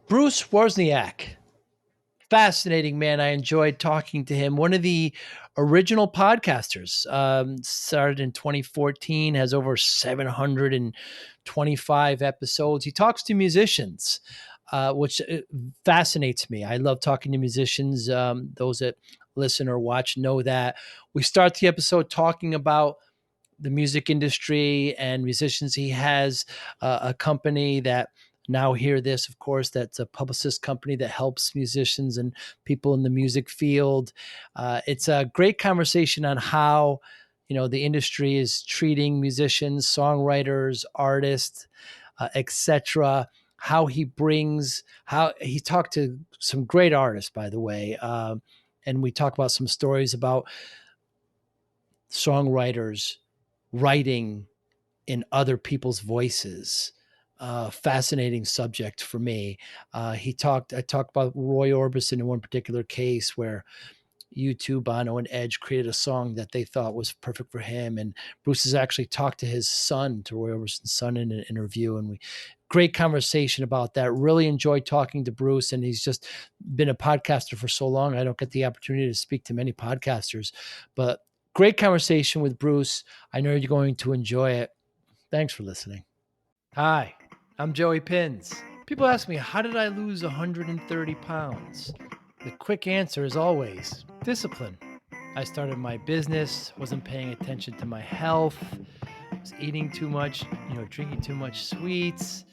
Bruce Wawrzyniak, fascinating man. I enjoyed talking to him. One of the original podcasters, started in 2014, has over 725 episodes. He talks to musicians, which fascinates me. I love talking to musicians. Those that listen or watch know that. We start the episode talking about the music industry and musicians. He has a company that now hear this, of course, that's a Publicist company that helps musicians and people in the music field. It's a great conversation on how the industry is treating musicians, songwriters, artists, etc. How he talked to some great artists, by the way, and we talk about some stories about songwriters writing in other people's voices. Fascinating subject for me. I talked about Roy Orbison in one particular case where U2, Bono, and Edge created a song that they thought was perfect for him. And Bruce has actually talked to his son, to Roy Orbison's son, in an interview. And great conversation about that. Really enjoyed talking to Bruce. And he's just been a podcaster for so long. I don't get the opportunity to speak to many podcasters, but great conversation with Bruce. I know you're going to enjoy it. Thanks for listening. Hi, I'm Joey Pinz. People ask me, how did I lose 130 pounds? The quick answer is always discipline. I started my business, wasn't paying attention to my health, was eating too much, drinking too much sweets.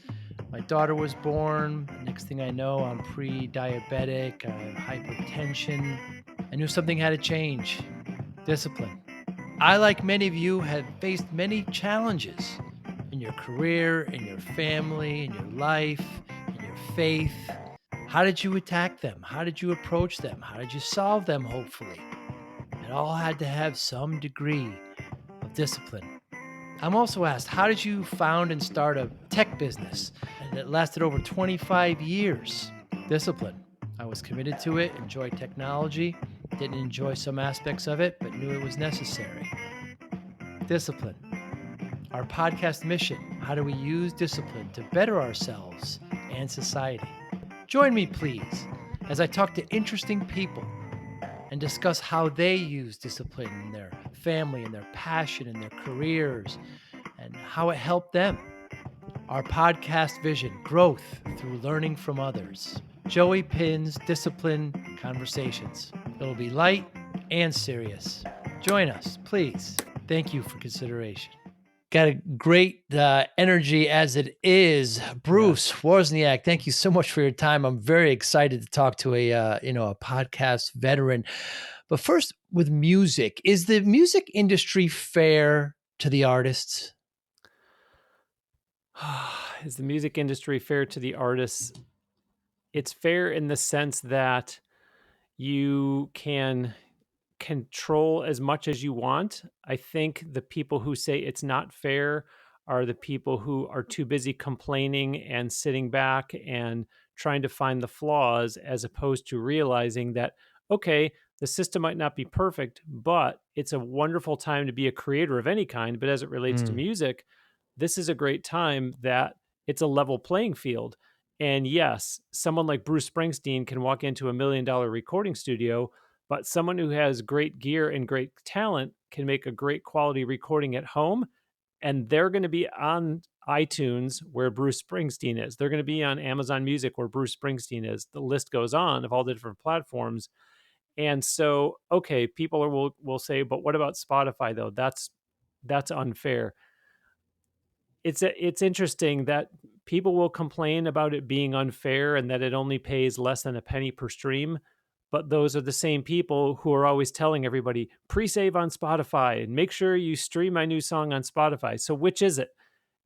My daughter was born. Next thing I know, I'm pre-diabetic, I have hypertension. I knew something had to change. Discipline. I, like many of you, have faced many challenges in your career, in your family, in your life, in your faith. How did you attack them? How did you approach them? How did you solve them, hopefully? It all had to have some degree of discipline. I'm also asked, how did you found and start a tech business that lasted over 25 years? Discipline. I was committed to it, enjoyed technology, didn't enjoy some aspects of it, but knew it was necessary. Discipline. Our podcast mission: how do we use discipline to better ourselves and society? Join me, please, as I talk to interesting people and discuss how they use discipline in their family, in their passion, in their careers, and how it helped them. Our podcast vision: growth through learning from others. Joey Pinz Discipline Conversations. It'll be light and serious. Join us, please. Thank you for consideration. Got a great energy as it is. Bruce Wawrzyniak, thank you so much for your time. I'm very excited to talk to a podcast veteran. But first, with music, is the music industry fair to the artists? Is the music industry fair to the artists? It's fair in the sense that you can control as much as you want. I think the people who say it's not fair are the people who are too busy complaining and sitting back and trying to find the flaws, as opposed to realizing that, okay, the system might not be perfect, but it's a wonderful time to be a creator of any kind. But as it relates to music, this is a great time that it's a level playing field. And yes, someone like Bruce Springsteen can walk into $1 million recording studio, but someone who has great gear and great talent can make a great quality recording at home. And they're going to be on iTunes where Bruce Springsteen is. They're going to be on Amazon Music where Bruce Springsteen is. The list goes on of all the different platforms. And so, okay, people will say, but what about Spotify though? That's unfair. It's interesting that people will complain about it being unfair and that it only pays less than a penny per stream. But those are the same people who are always telling everybody, pre-save on Spotify and make sure you stream my new song on Spotify. So which is it?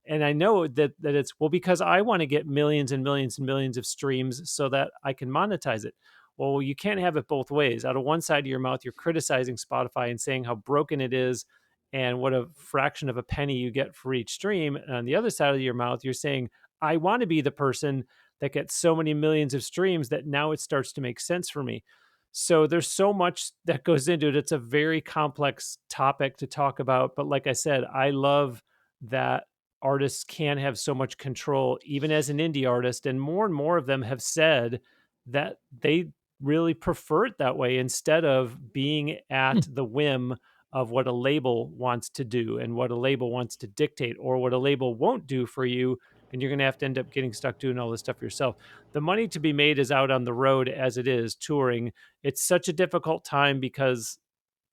And I know that it's, well, because I want to get millions and millions and millions of streams so that I can monetize it. Well, you can't have it both ways. Out of one side of your mouth, you're criticizing Spotify and saying how broken it is and what a fraction of a penny you get for each stream. And on the other side of your mouth, you're saying, I want to be the person that gets so many millions of streams that now it starts to make sense for me. So there's so much that goes into it. It's a very complex topic to talk about. But like I said, I love that artists can have so much control, even as an indie artist. And more of them have said that they really prefer it that way instead of being Hmm. at the whim of what a label wants to do and what a label wants to dictate or what a label won't do for you. And you're going to have to end up getting stuck doing all this stuff yourself. The money to be made is out on the road as it is touring. It's such a difficult time because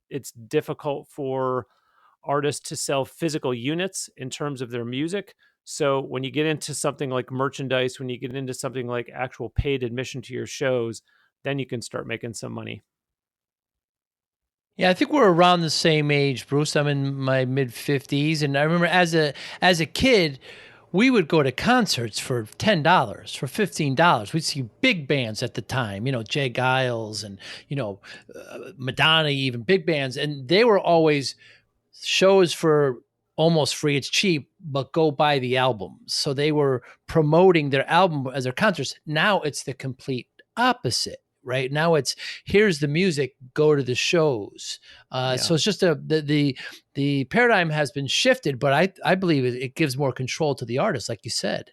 it's difficult for artists to sell physical units in terms of their music. So when you get into something like merchandise, when you get into something like actual paid admission to your shows, then you can start making some money. Yeah, I think we're around the same age, Bruce. I'm in my mid 50s, and I remember as a kid, we would go to concerts for $10, for $15. We'd see big bands at the time, Jay Giles and Madonna, even big bands, and they were always shows for almost free. It's cheap, but go buy the albums. So they were promoting their album as their concerts. Now it's the complete opposite. Right now, it's here's the music, go to the shows. Yeah. So it's just the paradigm has been shifted, but I believe it gives more control to the artist, like you said.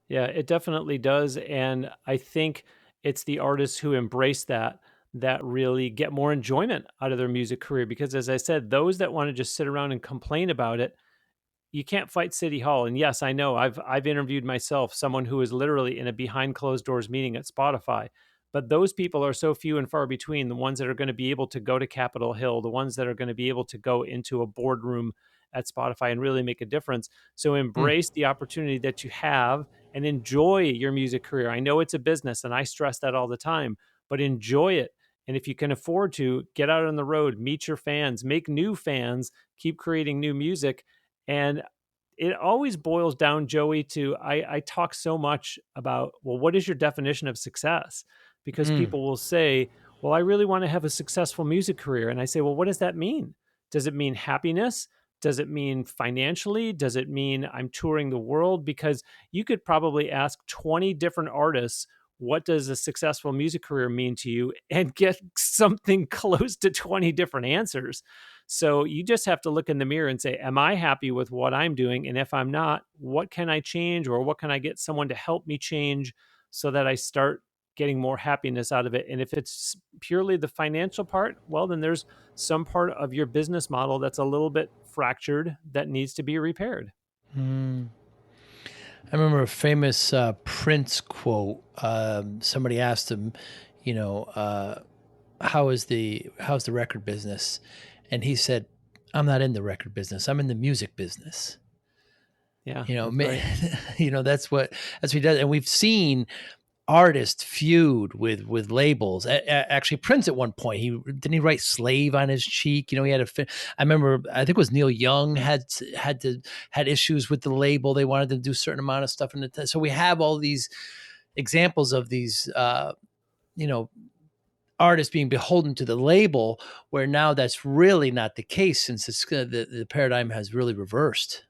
Yeah, it definitely does. And I think it's the artists who embrace that that really get more enjoyment out of their music career. Because as I said, those that want to just sit around and complain about it, you can't fight City Hall. And yes, I know I've interviewed myself, someone who is literally in a behind closed doors meeting at Spotify. But those people are so few and far between, the ones that are going to be able to go to Capitol Hill, the ones that are going to be able to go into a boardroom at Spotify and really make a difference. So Hmm. embrace the opportunity that you have and enjoy your music career. I know it's a business and I stress that all the time, but enjoy it. And if you can afford to, get out on the road, meet your fans, make new fans, keep creating new music. And it always boils down, Joey, to I talk so much about, well, what is your definition of success? Because Mm. people will say, well, I really want to have a successful music career. And I say, well, what does that mean? Does it mean happiness? Does it mean financially? Does it mean I'm touring the world? Because you could probably ask 20 different artists, what does a successful music career mean to you? And get something close to 20 different answers. So you just have to look in the mirror and say, am I happy with what I'm doing? And if I'm not, what can I change or what can I get someone to help me change so that I start getting more happiness out of it? And if it's purely the financial part, well, then there's some part of your business model that's a little bit fractured that needs to be repaired. Mm. I remember a famous Prince quote. Somebody asked him, you know, how's the record business, and he said, "I'm not in the record business. I'm in the music business." Yeah, You know, that's right. that's what he does, and we've seen artists feud with labels. Actually, Prince at one point, he write "Slave" on his cheek. He had I remember, I think it was Neil Young had issues with the label. They wanted to do a certain amount of stuff, so we have all these examples of these, you know, artists being beholden to the label, where now that's really not the case, since the paradigm has really reversed.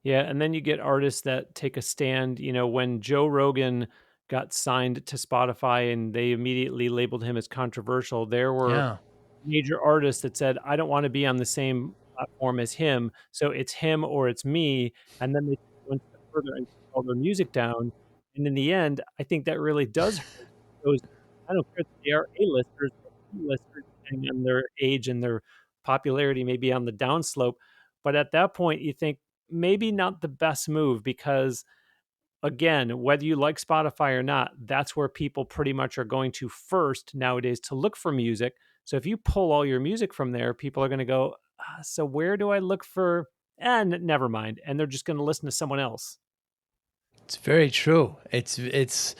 Yeah, and then you get artists that take a stand. When Joe Rogan got signed to Spotify and they immediately labeled him as controversial, there were Yeah. major artists that said, I don't want to be on the same platform as him. So it's him or it's me. And then they took it one step further and took all their music down. And in the end, I think that really does hurt those. I don't care that they are A-listers or B-listers, depending on their age and their popularity, maybe on the downslope. But at that point, you think maybe not the best move because again, whether you like Spotify or not, that's where people pretty much are going to first nowadays to look for music. So if you pull all your music from there, people are going to go, so where do I look for? And never mind. And they're just going to listen to someone else. It's very true. It's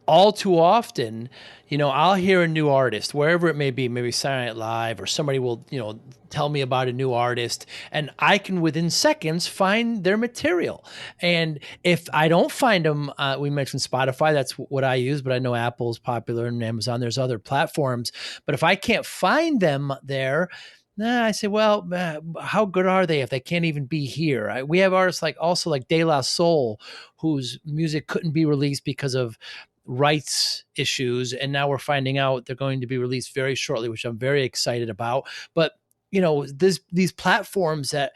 all too often, I'll hear a new artist, wherever it may be, maybe Saturday Night Live, or somebody will, tell me about a new artist, and I can within seconds find their material. And if I don't find them, we mentioned Spotify, that's what I use, but I know Apple's popular and Amazon, there's other platforms. But if I can't find them there, I say, well, how good are they if they can't even be here? We have artists like De La Soul, whose music couldn't be released because of rights issues, and now we're finding out they're going to be released very shortly, which I'm very excited about. But these platforms that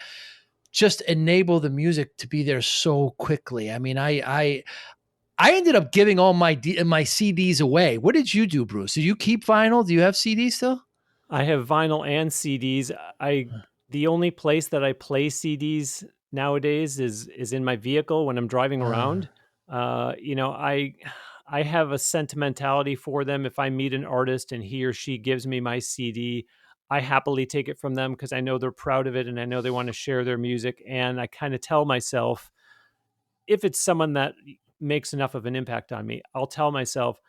just enable the music to be there so quickly. I mean, I ended up giving all my CDs away. What did you do, Bruce? Do you keep vinyl? Do you have CDs still? I have vinyl and CDs. I The only place that I play CDs nowadays is in my vehicle when I'm driving Uh, around. I have a sentimentality for them. If I meet an artist and he or she gives me my CD, I happily take it from them because I know they're proud of it and I know they want to share their music. And I kind of tell myself, if it's someone that makes enough of an impact on me, I'll tell myself,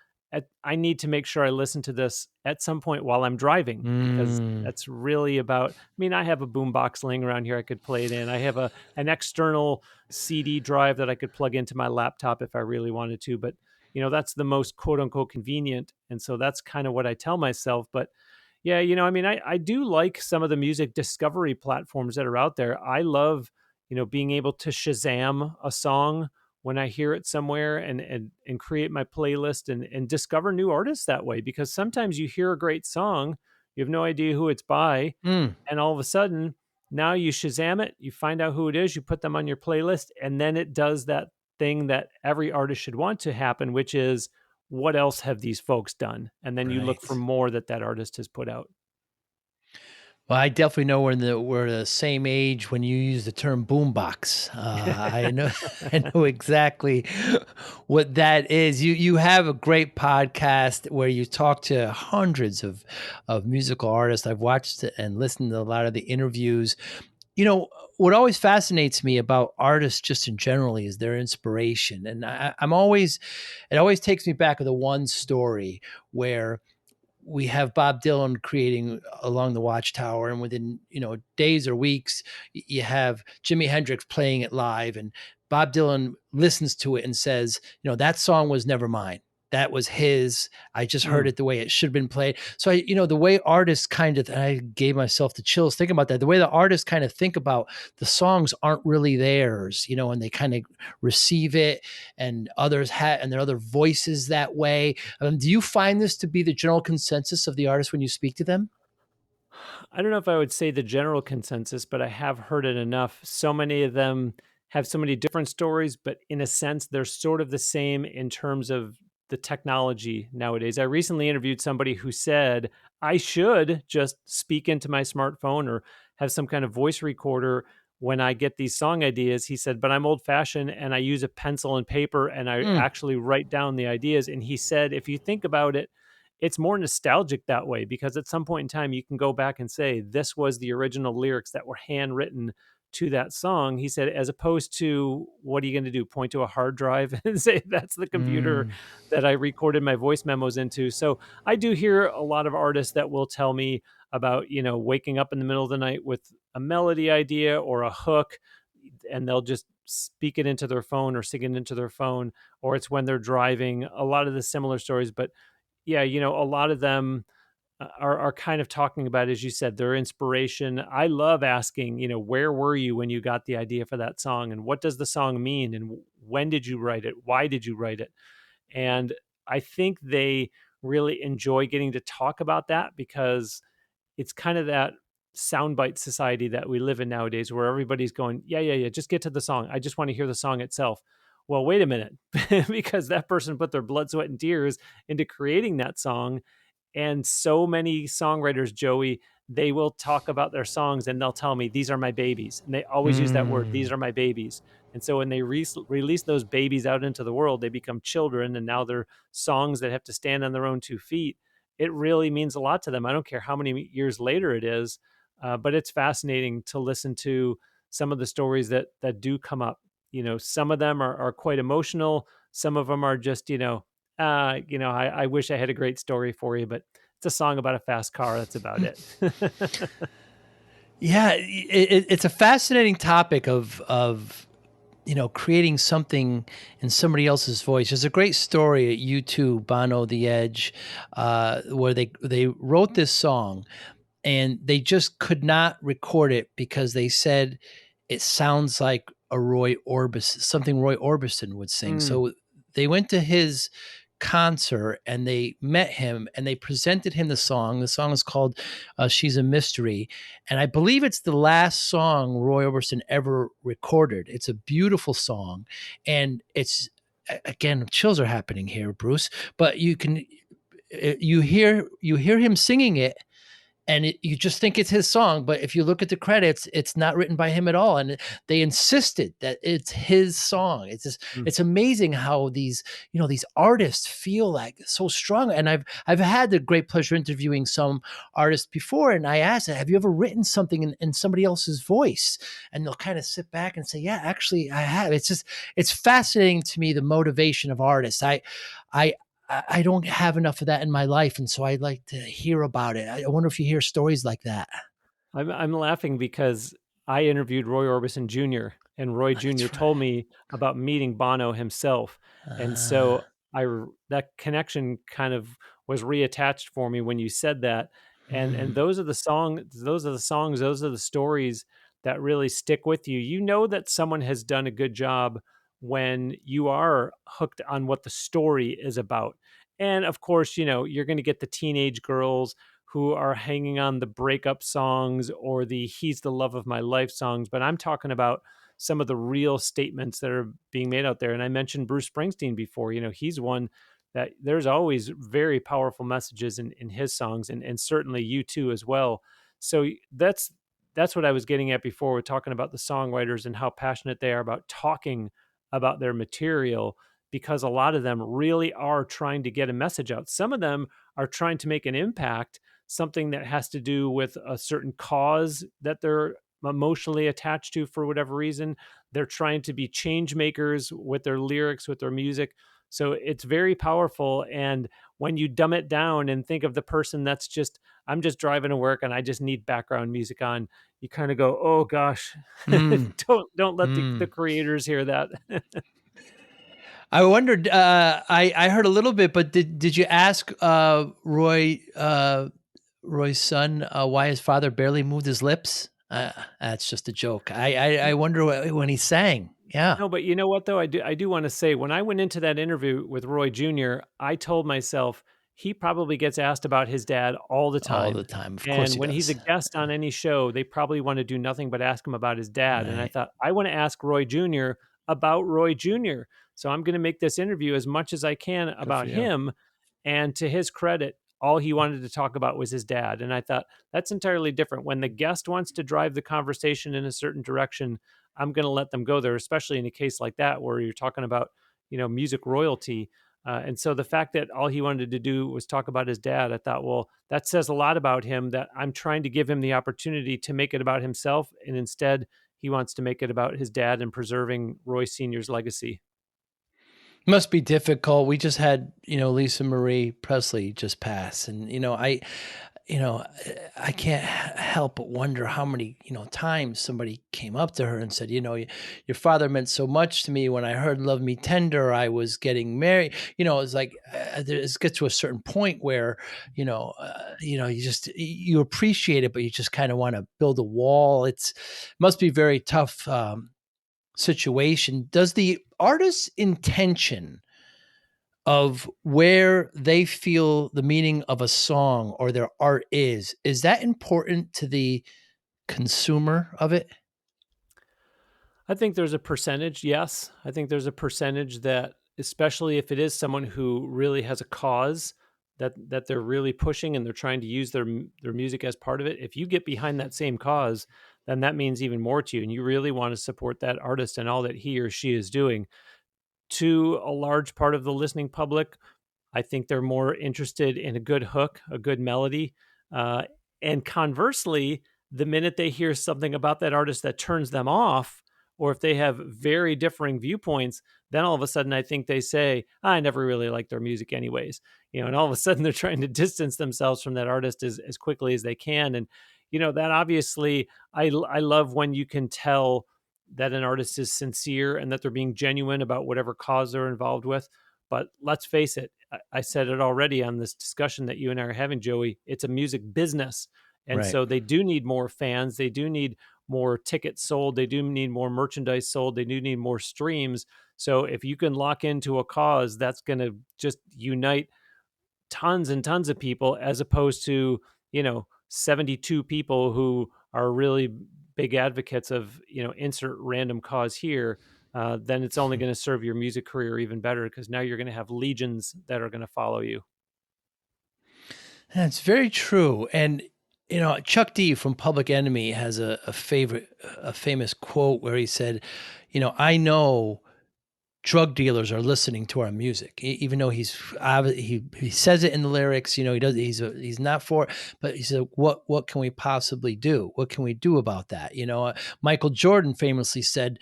I need to make sure I listen to this at some point while I'm driving because mm, that's really about. I mean, I have a boombox laying around here I could play it in. I have an external CD drive that I could plug into my laptop if I really wanted to, but that's the most quote unquote convenient, and so that's kind of what I tell myself. But yeah, I mean, I do like some of the music discovery platforms that are out there. I love, being able to Shazam a song when I hear it somewhere and create my playlist and discover new artists that way. Because sometimes you hear a great song, you have no idea who it's by, mm. and all of a sudden now you Shazam it, you find out who it is, you put them on your playlist, and then it does that thing that every artist should want to happen, which is what else have these folks done? And then you look for Right. more that artist has put out. Well, I definitely know we're the same age when you use the term boombox. I know I know exactly what that is. You have a great podcast where you talk to hundreds of musical artists. I've watched and listened to a lot of the interviews. You know, what always fascinates me about artists just in general is their inspiration. And I'm always it always takes me back to the one story where we have Bob Dylan creating Along the Watchtower, and within days or weeks, you have Jimi Hendrix playing it live, and Bob Dylan listens to it and says, that song was never mine. That was his. I just heard Mm. it the way it should have been played. So the way artists kind of, I gave myself the chills thinking about that. The way the artists kind of think about the songs aren't really theirs, and they kind of receive it, and others have, and there are other voices that way. Do you find this to be the general consensus of the artists when you speak to them? I don't know if I would say the general consensus, but I have heard it enough. So many of them have so many different stories, but in a sense, they're sort of the same in terms of the technology nowadays. I recently interviewed somebody who said, I should just speak into my smartphone or have some kind of voice recorder when I get these song ideas. He said, but I'm old fashioned and I use a pencil and paper and I Mm, actually write down the ideas. And he said, if you think about it, it's more nostalgic that way because at some point in time you can go back and say this was the original lyrics that were handwritten to that song. He said, as opposed to what are you going to do, point to a hard drive and say that's the computer mm, that I recorded my voice memos into. So I do hear a lot of artists that will tell me about waking up in the middle of the night with a melody idea or a hook, and they'll just speak it into their phone or sing it into their phone, or it's when they're driving. A lot of the similar stories, but yeah, a lot of them are kind of talking about, as you said, their inspiration. I love asking, where were you when you got the idea for that song, and what does the song mean, and when did you write it? Why did you write it? And I think they really enjoy getting to talk about that because it's kind of that soundbite society that we live in nowadays where everybody's going, yeah, yeah, yeah, just get to the song. I just want to hear the song itself. Well, wait a minute, because that person put their blood, sweat, and tears into creating that song. And so many songwriters, Joey, they will talk about their songs and they'll tell me, these are my babies. And they always use that word, these mm. are my babies. And so when they release those babies out into the world, they become children. And now they're songs that have to stand on their own 2 feet. It really means a lot to them. I don't care how many years later it is, but it's fascinating to listen to some of the stories that do come up. Some of them are quite emotional. Some of them are just, I wish I had a great story for you, but it's a song about a fast car. That's about it. Yeah, it's a fascinating topic of creating something in somebody else's voice. There's a great story at U2, Bono, The Edge, where they wrote this song and they just could not record it because they said it sounds like a Roy Orbison, something Roy Orbison would sing. Mm, So they went to his concert and they met him and they presented him the song. The song is called She's a Mystery. And I believe it's the last song Roy Orbison ever recorded. It's a beautiful song. And it's, again, chills are happening here, Bruce, but you hear him singing it, and you just think it's his song, but if you look at the credits, it's not written by him at all, and they insisted that it's his song. Mm. It's amazing how these artists feel like so strong. And I've had the great pleasure interviewing some artists before, and I asked, have you ever written something in somebody else's voice? And they'll kind of sit back and say, yeah, actually I have. It's fascinating to me, the motivation of artists. I I don't have enough of that in my life, and so I'd like to hear about it. I wonder if you hear stories like that. I'm laughing because I interviewed Roy Orbison Jr., and Roy Oh, Jr. that's right. told me about meeting Bono himself, and Uh, so that connection kind of was reattached for me when you said that. And mm, those are the songs, those are the stories that really stick with you. You know that someone has done a good job when you are hooked on what the story is about. And of course, you're going to get the teenage girls who are hanging on the breakup songs or the he's the love of my life songs, but I'm talking about some of the real statements that are being made out there. And I mentioned Bruce Springsteen before. He's one that there's always very powerful messages in his songs, and certainly you too as well. So that's what I was getting at before with talking about the songwriters and how passionate they are about talking about their material, because a lot of them really are trying to get a message out. Some of them are trying to make an impact, something that has to do with a certain cause that they're emotionally attached to for whatever reason. They're trying to be change makers with their lyrics, with their music. So it's very powerful. And when you dumb it down and think of the person that's just, I'm just driving to work and I just need background music on, you kind of go, oh gosh, mm, don't let the mm. creators hear that. I wondered. I heard a little bit, but did you ask Roy's son why his father barely moved his lips? That's just a joke. I wonder when he sang. Yeah, No, but you know what though? I do want to say when I went into that interview with Roy Jr., I told myself he probably gets asked about his dad all the all time. the time. Of course And he when he's a does. guest on any show, they probably want to do nothing but ask him about his dad. And I Right. thought, I want to ask Roy Jr. about Roy Jr. So I'm going to make this interview as much as I can Good for about you. him. And to his credit, all he wanted to talk about was his dad. And I thought that's entirely different. When the guest wants to drive the conversation in a certain direction, I'm going to let them go there, especially in a case like that where you're talking about, music royalty. And so the fact that all he wanted to do was talk about his dad, I thought, well, that says a lot about him, that I'm trying to give him the opportunity to make it about himself. And instead, he wants to make it about his dad and preserving Roy Sr.'s legacy. Must be difficult. We just had, Lisa Marie Presley just pass, and you know, I can't help but wonder how many, times somebody came up to her and said, your father meant so much to me. When I heard Love Me Tender, I was getting married. It's like it gets to a certain point where, you appreciate it, but you just kind of want to build a wall. Must be very tough situation. Does the artist's intention of where they feel the meaning of a song or their art is that important to the consumer of it? I think there's a percentage, yes. I think there's a percentage that, especially if it is someone who really has a cause that they're really pushing and they're trying to use their music as part of it. If you get behind that same cause, then that means even more to you, and you really want to support that artist and all that he or she is doing. To a large part of the listening public, I think they're more interested in a good hook, a good melody. Uh, and conversely, the minute they hear something about that artist that turns them off, or if they have very differing viewpoints, then all of a sudden I think they say, I never really liked their music anyways. And all of a sudden they're trying to distance themselves from that artist as quickly as they can. And, that obviously I love when you can tell that an artist is sincere and that they're being genuine about whatever cause they're involved with. But let's face it, I said it already on this discussion that you and I are having, Joey. It's a music business. And Right. so they do need more fans. They do need more tickets sold. They do need more merchandise sold. They do need more streams. So if you can lock into a cause, that's going to just unite tons and tons of people, as opposed to, 72 people who are really big advocates of, insert random cause here. Then it's only going to serve your music career even better, because now you're going to have legions that are going to follow you. That's very true. And Chuck D from Public Enemy has a famous quote where he said, I know drug dealers are listening to our music, even though he says it in the lyrics. He does. He's not for it, but he said, "What can we possibly do? What can we do about that?" Michael Jordan famously said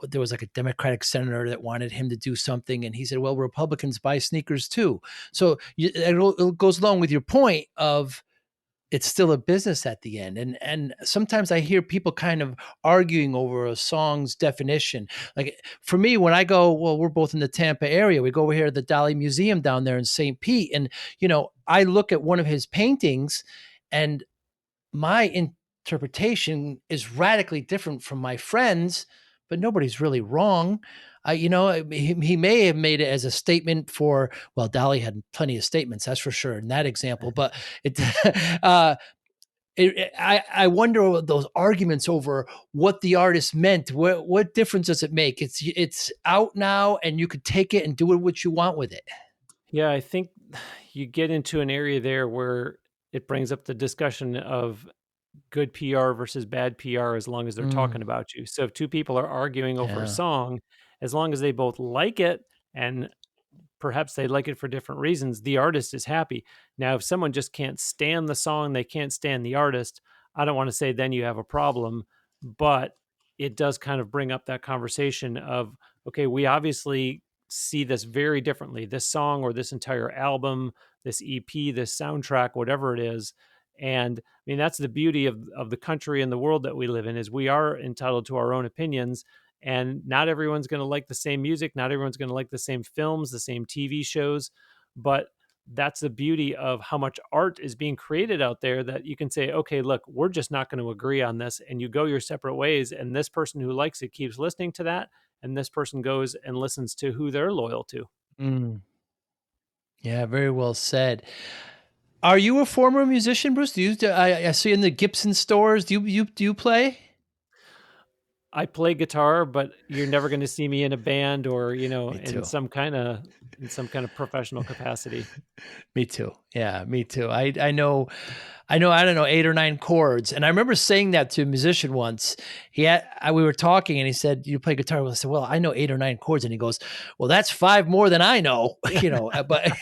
there was like a Democratic senator that wanted him to do something, and he said, "Well, Republicans buy sneakers too." So it goes along with your point of it's still a business at the end. And sometimes I hear people kind of arguing over a song's definition. Like for me, when I go, well, we're both in the Tampa area, we go over here to the Dali Museum down there in St. Pete, and I look at one of his paintings, and my interpretation is radically different from my friends, but nobody's really wrong. He may have made it as a statement for, well, Dali had plenty of statements, that's for sure in that example, but it, uh, I wonder those arguments over what the artist meant. What difference does it make? It's out now, and you could take it and do what you want with it. Yeah, I think you get into an area there where it brings up the discussion of good PR versus bad PR, as long as they're Mm, talking about you. So if two people are arguing over a yeah. song, as long as they both like it, and perhaps they like it for different reasons, the artist is happy. Now, if someone just can't stand the song, they can't stand the artist, I don't want to say then you have a problem, but it does kind of bring up that conversation of, okay, we obviously see this very differently, this song or this entire album, this EP, this soundtrack, whatever it is. And I mean, that's the beauty of the country and the world that we live in, is we are entitled to our own opinions, and not everyone's going to like the same music, not everyone's going to like the same films, the same TV shows, but that's the beauty of how much art is being created out there, that you can say, okay, look, we're just not going to agree on this, and you go your separate ways, and this person who likes it keeps listening to that, and this person goes and listens to who they're loyal to. Mm, yeah, very well said. Are you a former musician, Bruce? I see you in the Gibson stores? Do you play? I play guitar, but you're never going to see me in a band or, Me too. in some kind of professional capacity. Me too. Yeah, me too. I don't know, 8 or 9 chords. And I remember saying that to a musician once. We were talking and he said, "You play guitar?" Well, I said, "Well, I know 8 or 9 chords." And he goes, "Well, that's 5 more than I know." But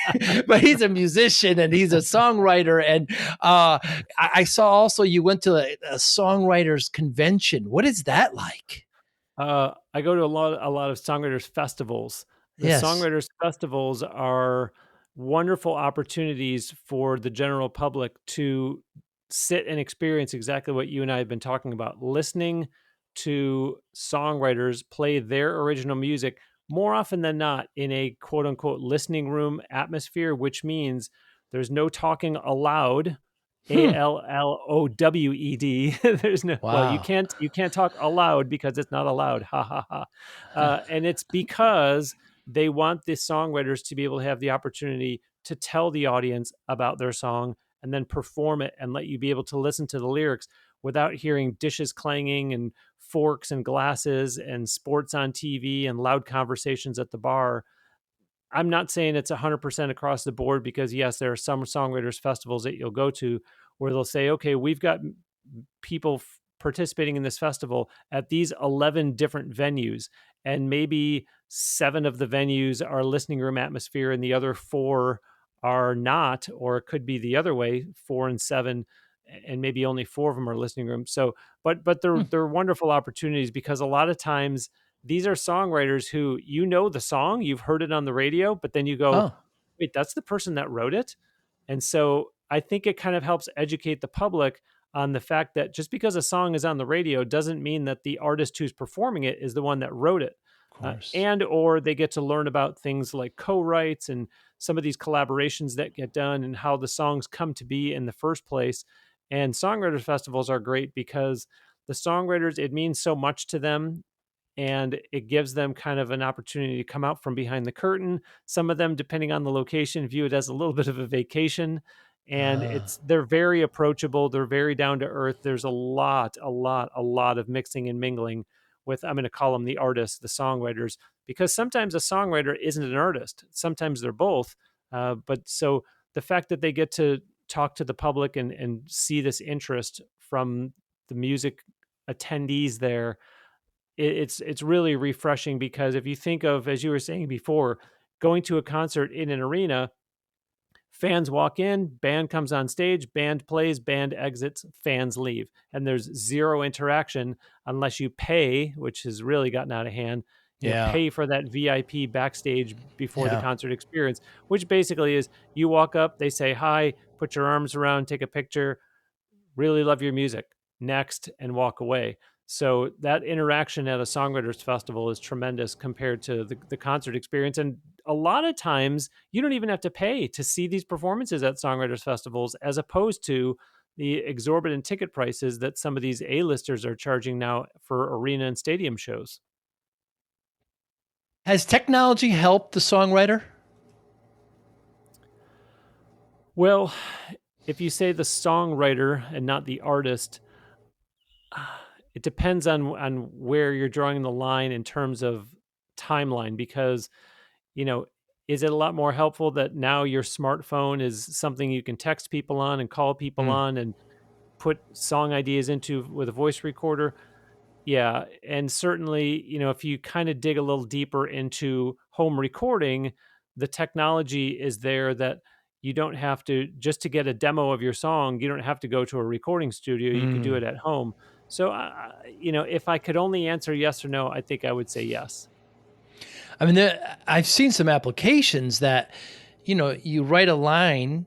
but he's a musician and he's a songwriter. And I saw also you went to a songwriters convention. What is that like? I go to a lot of songwriters festivals. The Yes. songwriters festivals are wonderful opportunities for the general public to sit and experience exactly what you and I have been talking about, listening to songwriters play their original music more often than not in a quote unquote listening room atmosphere, which means there's no talking aloud. Hmm. Allowed. There's no, well, Wow. you can't talk aloud because it's not allowed. Ha ha ha. And it's because they want the songwriters to be able to have the opportunity to tell the audience about their song and then perform it and let you be able to listen to the lyrics without hearing dishes clanging and forks and glasses and sports on TV and loud conversations at the bar. I'm not saying it's 100% across the board, because yes, there are some songwriters festivals that you'll go to where they'll say, okay, we've got people participating in this festival at these 11 different venues, and maybe 7 of the venues are listening room atmosphere and the other 4 are not, or it could be the other way, 4 and 7, and maybe only 4 of them are listening rooms. So but Hmm. they're wonderful opportunities, because a lot of times these are songwriters who, the song, you've heard it on the radio, but then you go, Oh, wait, that's the person that wrote it. And so I think it kind of helps educate the public on the fact that just because a song is on the radio doesn't mean that the artist who's performing it is the one that wrote it. of course. And or they get to learn about things like co-writes and some of these collaborations that get done and how the songs come to be in the first place. And songwriters festivals are great because the songwriters, it means so much to them. and it gives them kind of an opportunity to come out from behind the curtain. Some of them, depending on the location, view it as a little bit of a vacation. And Uh, they're very approachable. They're very down to earth. There's a lot of mixing and mingling with, I'm going to call them the artists, the songwriters, because sometimes a songwriter isn't an artist. Sometimes they're both. But so the fact that they get to talk to the public and see this interest from the music attendees there, it's really refreshing, because if you think of, as you were saying before, going to a concert in an arena, fans walk in, band comes on stage, band plays, band exits, fans leave, and there's zero interaction unless you pay, which has really gotten out of hand. yeah, Pay for that VIP backstage before the yeah. concert experience, which basically is you walk up, they say hi, put your arms around, take a picture, really love your music, next, and walk away. So that interaction at a songwriters festival is tremendous compared to the concert experience. And a lot of times you don't even have to pay to see these performances at songwriters festivals, as opposed to the exorbitant ticket prices that some of these A-listers are charging now for arena and stadium shows. Has technology helped the songwriter? Well, if you say the songwriter and not the artist, it depends on where you're drawing the line in terms of timeline, because you know is it a lot more helpful that now your smartphone is something you can text people on and call people Mm, on and put song ideas into with a voice recorder? Yeah, and certainly, if you kind of dig a little deeper into home recording, the technology is there that you don't have to, just to get a demo of your song, you don't have to go to a recording studio. You could do it mm. at home. So, if I could only answer yes or no, I think I would say yes. I mean, I've seen some applications that, you write a line,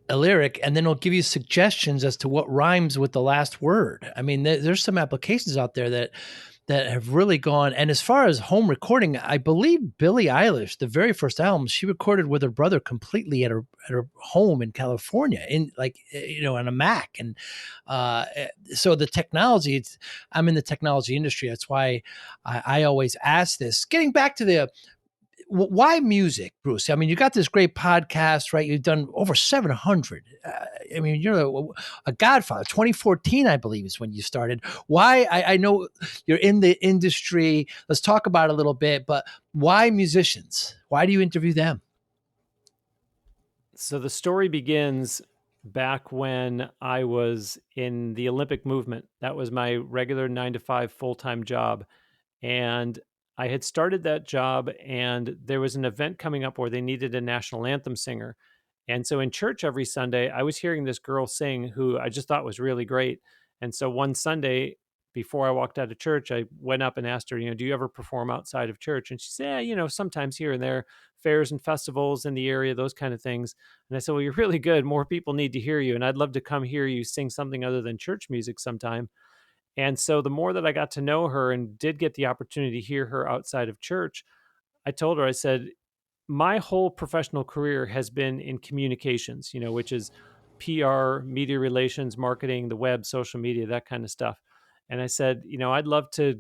a lyric, and then it'll give you suggestions as to what rhymes with the last word. I mean, there's some applications out there that have really gone. And as far as home recording, I believe Billie Eilish, the very first album, she recorded with her brother completely at her home in California, in like on a Mac. And so the technology, I'm in the technology industry. That's why I always ask this. Getting back to the why music, Bruce? I mean, you got this great podcast, right? You've done over 700. I mean, you're a godfather. 2014, I believe, is when you started. Why? I know you're in the industry. Let's talk about it a little bit, but why musicians? Why do you interview them? So the story begins back when I was in the Olympic movement. That was my regular 9 to 5 full time job. And I had started that job, and there was an event coming up where they needed a national anthem singer. And so in church every Sunday, I was hearing this girl sing who I just thought was really great. And so one Sunday, before I walked out of church, I went up and asked her, do you ever perform outside of church? And she said, yeah, sometimes here and there, fairs and festivals in the area, those kind of things. And I said, well, you're really good. More people need to hear you. And I'd love to come hear you sing something other than church music sometime. And so the more that I got to know her and did get the opportunity to hear her outside of church, I told her, I said, my whole professional career has been in communications, which is PR, media relations, marketing, the web, social media, that kind of stuff. And I said, I'd love to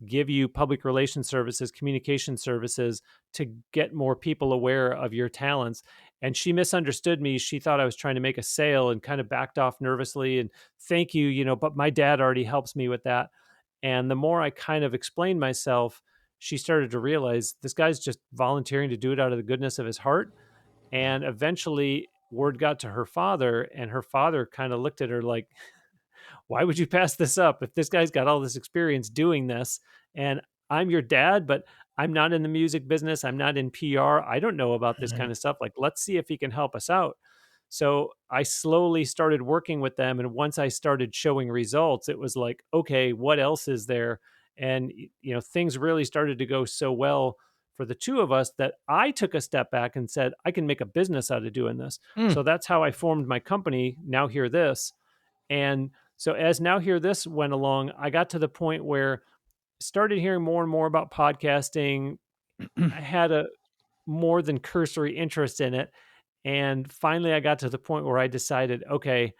give you public relations services, communication services to get more people aware of your talents. And she misunderstood me. She thought I was trying to make a sale and kind of backed off nervously and thank you, but my dad already helps me with that. And the more I kind of explained myself, she started to realize this guy's just volunteering to do it out of the goodness of his heart. And eventually, word got to her father, and her father kind of looked at her like, why would you pass this up if this guy's got all this experience doing this? And I'm your dad, but I'm not in the music business. I'm not in PR. I don't know about this Mhm. kind of stuff. Like, let's see if he can help us out. So I slowly started working with them. And once I started showing results, it was like, okay, what else is there? And, things really started to go so well for the two of us that I took a step back and said, I can make a business out of doing this. Mm. So that's how I formed my company, Now Hear This. And so as Now Hear This went along, I got to the point where I started hearing more and more about podcasting. I had a more than cursory interest in it. And finally, I got to the point where I decided, okay,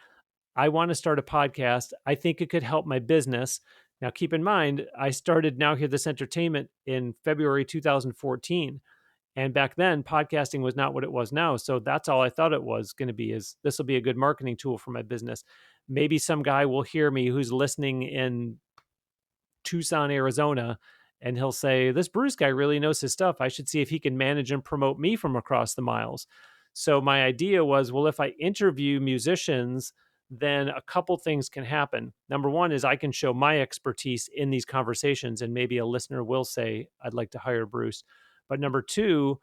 I want to start a podcast. I think it could help my business. Now, keep in mind, I started Now Hear This Entertainment in February 2014. And back then, podcasting was not what it was now. So that's all I thought it was going to be, is this will be a good marketing tool for my business. Maybe some guy will hear me who's listening in Tucson, Arizona, and he'll say, this Bruce guy really knows his stuff. I should see if he can manage and promote me from across the miles. So my idea was, well, if I interview musicians, then a couple things can happen. Number one is I can show my expertise in these conversations, and maybe a listener will say, I'd like to hire Bruce. But number two,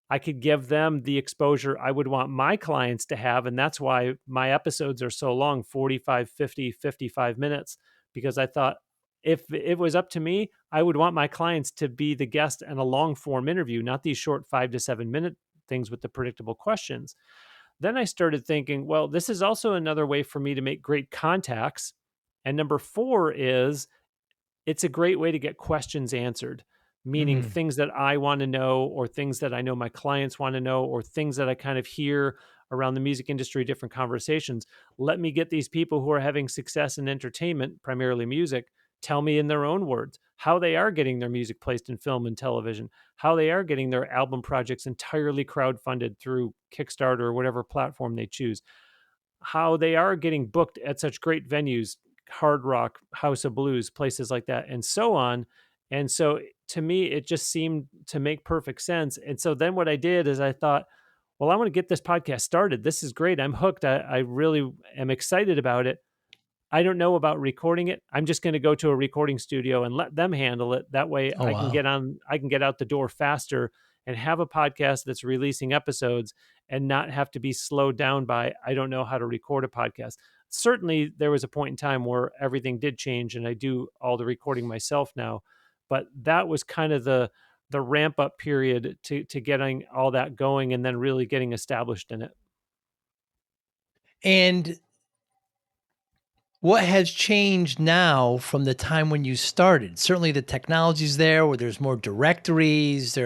I could give them the exposure I would want my clients to have. And that's why my episodes are so long, 45, 50, 55 minutes, because I thought if it was up to me, I would want my clients to be the guest in a long form interview, not these short 5 to 7 minute things with the predictable questions. Then I started thinking, well, this is also another way for me to make great contacts. And number four is it's a great way to get questions answered, meaning Mm. things that I want to know, or things that I know my clients want to know, or things that I kind of hear around the music industry, different conversations. Let me get these people who are having success in entertainment, primarily music, tell me in their own words how they are getting their music placed in film and television, how they are getting their album projects entirely crowdfunded through Kickstarter or whatever platform they choose, how they are getting booked at such great venues, Hard Rock, House of Blues, places like that, and so on. And so to me, it just seemed to make perfect sense. And so then what I did is I thought, well, I want to get this podcast started. This is great. I'm hooked. I really am excited about it. I don't know about recording it. I'm just going to go to a recording studio and let them handle it. That way Oh, wow. I can get out the door faster and have a podcast that's releasing episodes and not have to be slowed down by, I don't know how to record a podcast. Certainly there was a point in time where everything did change and I do all the recording myself now, but that was kind of the ramp up period to getting all that going and then really getting established in it. And what has changed now from the time when you started? Certainly the technology's there where there's more directories.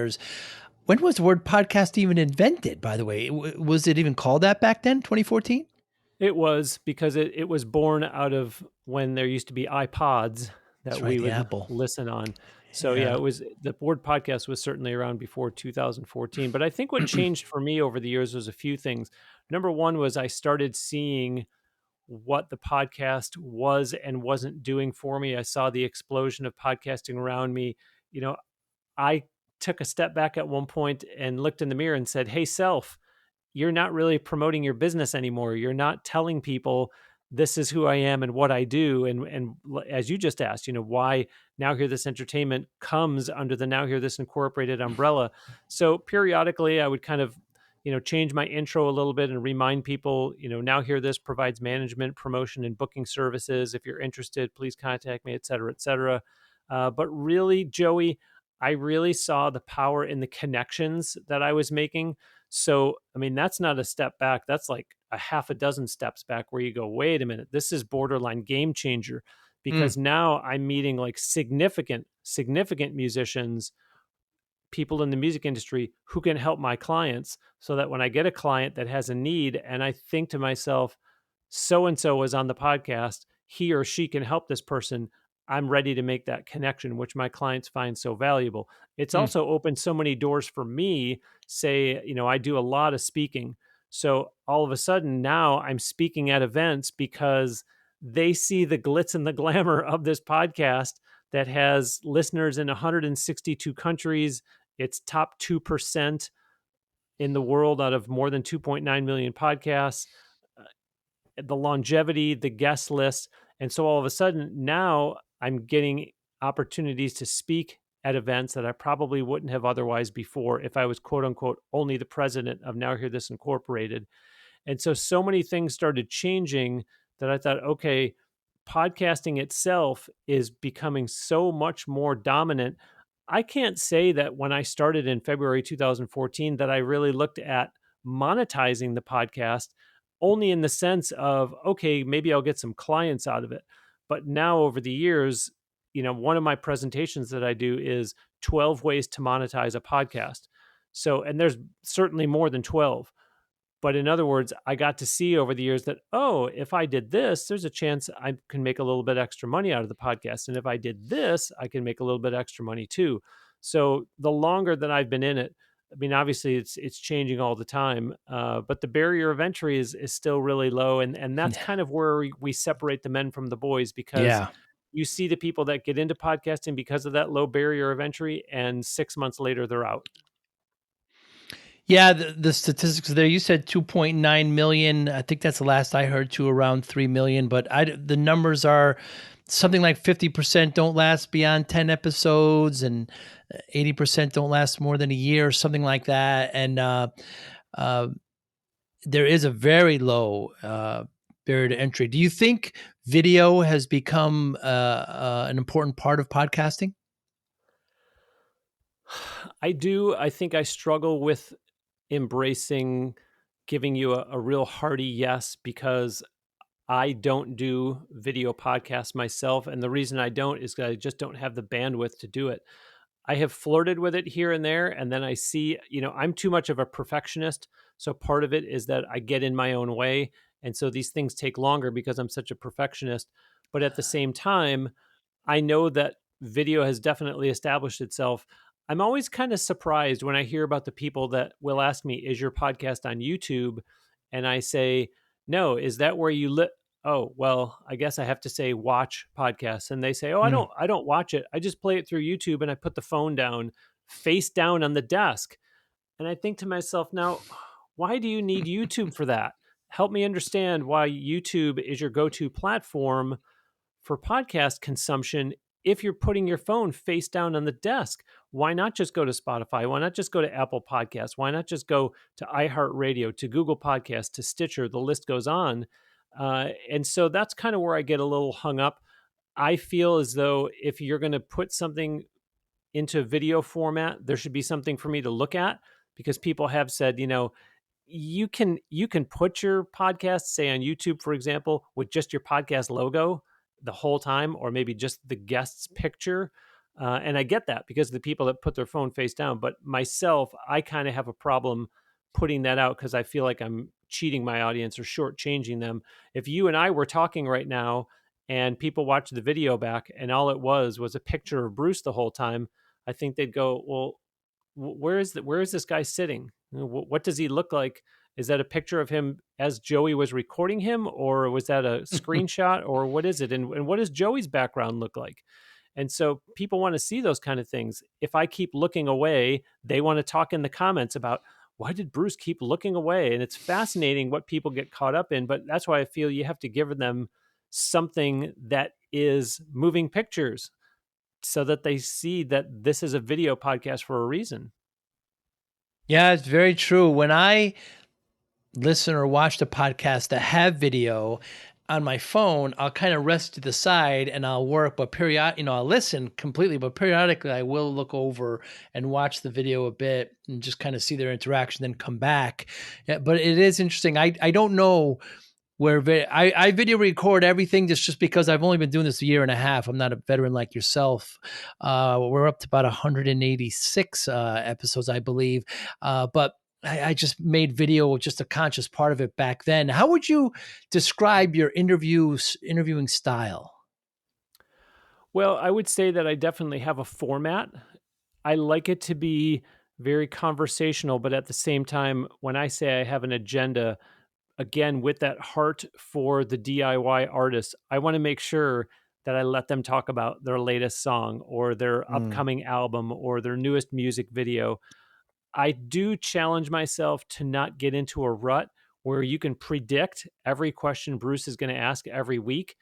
When was the word podcast even invented, by the way? Was it even called that back then, 2014? It was because it was born out of when there used to be iPods that That's right, we the would Apple. listen on. So yeah, Yeah. it was, the word podcast was certainly around before 2014. But I think what changed for me over the years was a few things. Number one was I started seeing what the podcast was and wasn't doing for me. I saw the explosion of podcasting around me. You know, I took a step back at one point and looked in the mirror and said, "Hey, self, you're not really promoting your business anymore. You're not telling people this is who I am and what I do." And as you just asked, why Now Hear This Entertainment comes under the Now Hear This Incorporated umbrella. So periodically I would kind of, change my intro a little bit and remind people, Now Hear This provides management, promotion, and booking services. If you're interested, please contact me, et cetera, et cetera. But really, Joey, I really saw the power in the connections that I was making. So, I mean, that's not a step back. That's like a half a dozen steps back where you go, wait a minute, this is borderline game changer, Mm. because now I'm meeting like significant musicians, people in the music industry who can help my clients, so that when I get a client that has a need and I think to myself, so and so was on the podcast, he or she can help this person, I'm ready to make that connection, which my clients find so valuable. It's Mm. also opened so many doors for me. Say, I do a lot of speaking. So all of a sudden now I'm speaking at events because they see the glitz and the glamour of this podcast that has listeners in 162 countries. It's top 2% in the world out of more than 2.9 million podcasts, the longevity, the guest list. And so all of a sudden now I'm getting opportunities to speak at events that I probably wouldn't have otherwise before if I was quote unquote only the president of Now Hear This Incorporated. And so many things started changing that I thought, okay, podcasting itself is becoming so much more dominant. I can't say that when I started in February 2014 that I really looked at monetizing the podcast, only in the sense of, okay, maybe I'll get some clients out of it. But now over the years, one of my presentations that I do is 12 ways to monetize a podcast. So, and there's certainly more than 12. But in other words, I got to see over the years that, oh, if I did this, there's a chance I can make a little bit extra money out of the podcast. And if I did this, I can make a little bit extra money too. So the longer that I've been in it, I mean, obviously it's changing all the time, but the barrier of entry is still really low, and that's kind of where we separate the men from the boys, because Yeah. you see the people that get into podcasting because of that low barrier of entry, and 6 months later they're out. Yeah, the statistics there, you said 2.9 million. I think that's the last I heard, to around 3 million, but the numbers are something like 50% don't last beyond 10 episodes, and 80% don't last more than a year, or something like that. And uh, there is a very low barrier to entry. Do you think video has become an important part of podcasting? I do. I think I struggle with embracing giving you a real hearty yes, because I don't do video podcasts myself. And the reason I don't is because I just don't have the bandwidth to do it. I have flirted with it here and there. And then I see, I'm too much of a perfectionist. So part of it is that I get in my own way. And so these things take longer because I'm such a perfectionist. But at the same time, I know that video has definitely established itself. I'm always kind of surprised when I hear about the people that will ask me, "Is your podcast on YouTube?" And I say, "No, is that where you Oh, well, I guess I have to say watch podcasts." And they say, "Oh, I Mm. don't I don't watch it. I just play it through YouTube and I put the phone down, face down on the desk." And I think to myself, now, why do you need YouTube for that? Help me understand why YouTube is your go-to platform for podcast consumption. If you're putting your phone face down on the desk, why not just go to Spotify? Why not just go to Apple Podcasts? Why not just go to iHeartRadio, to Google Podcasts, to Stitcher? The list goes on. And so that's kind of where I get a little hung up. I feel as though if you're going to put something into video format, there should be something for me to look at, because people have said, you can put your podcast, say on YouTube, for example, with just your podcast logo the whole time, or maybe just the guest's picture. And I get that because the people that put their phone face down. But myself, I kind of have a problem putting that out because I feel like I'm cheating my audience or shortchanging them. If you and I were talking right now and people watched the video back and all it was a picture of Bruce the whole time, I think they'd go, well, where is this guy sitting? What does he look like? Is that a picture of him as Joey was recording him, or was that a screenshot, or what is it? And what does Joey's background look like? And so people want to see those kind of things. If I keep looking away, they want to talk in the comments about, why did Bruce keep looking away? And it's fascinating what people get caught up in. But that's why I feel you have to give them something that is moving pictures, so that they see that this is a video podcast for a reason. Yeah, it's very true. When I listen or watch the podcast that have video on my phone, I'll kind of rest to the side and I'll work, but I'll listen completely, but periodically I will look over and watch the video a bit and just kind of see their interaction, then come back. Yeah, but it is interesting. I don't know where I video record everything just because I've only been doing this a year and a half. I'm not a veteran like yourself. We're up to about 186 episodes, I believe. But I just made video just a conscious part of it back then. How would you describe your interviewing style? Well, I would say that I definitely have a format. I like it to be very conversational, but at the same time, when I say I have an agenda, again, with that heart for the DIY artist, I want to make sure that I let them talk about their latest song or their Mm. upcoming album or their newest music video. I do challenge myself to not get into a rut where you can predict every question Bruce is going to ask every week.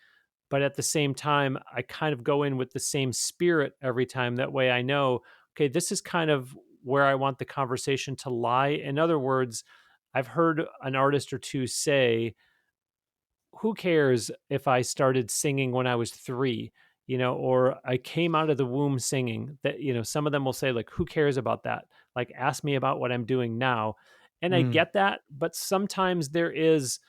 But at the same time, I kind of go in with the same spirit every time. That way I know, okay, this is kind of where I want the conversation to lie. In other words, I've heard an artist or two say, who cares if I started singing when I was 3, or I came out of the womb singing? That, some of them will say, like, who cares about that? Like, ask me about what I'm doing now. And I Mm. get that, but sometimes there is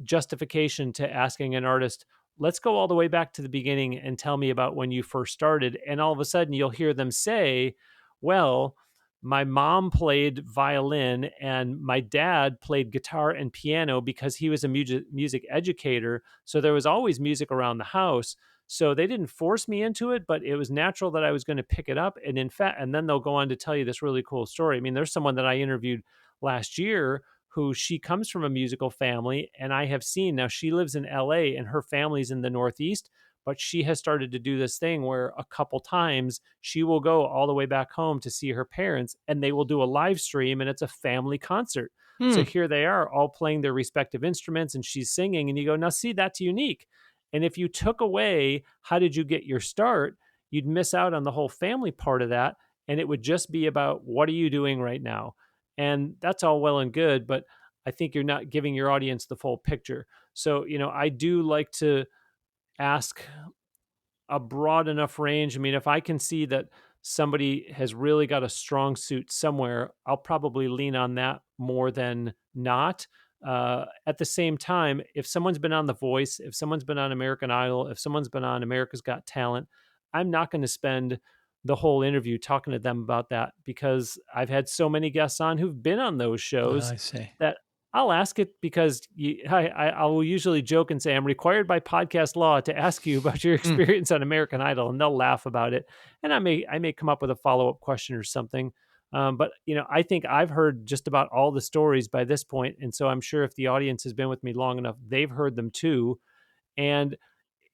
justification to asking an artist, let's go all the way back to the beginning and tell me about when you first started. And all of a sudden you'll hear them say, well, my mom played violin and my dad played guitar and piano because he was a music educator. So there was always music around the house. So they didn't force me into it, but it was natural that I was going to pick it up. And in fact, and then they'll go on to tell you this really cool story. I mean, there's someone that I interviewed last year who she comes from a musical family, and I have seen now she lives in LA and her family's in the Northeast, but she has started to do this thing where a couple times she will go all the way back home to see her parents and they will do a live stream and it's a family concert. So Hmm. here they are all playing their respective instruments and she's singing and you go, now see, that's unique. And if you took away how did you get your start, you'd miss out on the whole family part of that. And it would just be about what are you doing right now? And that's all well and good, but I think you're not giving your audience the full picture. So, I do like to ask a broad enough range. I mean, if I can see that somebody has really got a strong suit somewhere, I'll probably lean on that more than not. At the same time, if someone's been on The Voice, if someone's been on American Idol, if someone's been on America's Got Talent, I'm not going to spend the whole interview talking to them about that because I've had so many guests on who've been on those shows I see. that I'll ask it because I will usually joke and say I'm required by podcast law to ask you about your Hmm. experience on American Idol, and they'll laugh about it. And I may come up with a follow up question or something. But I think I've heard just about all the stories by this point, and so I'm sure if the audience has been with me long enough, they've heard them too. And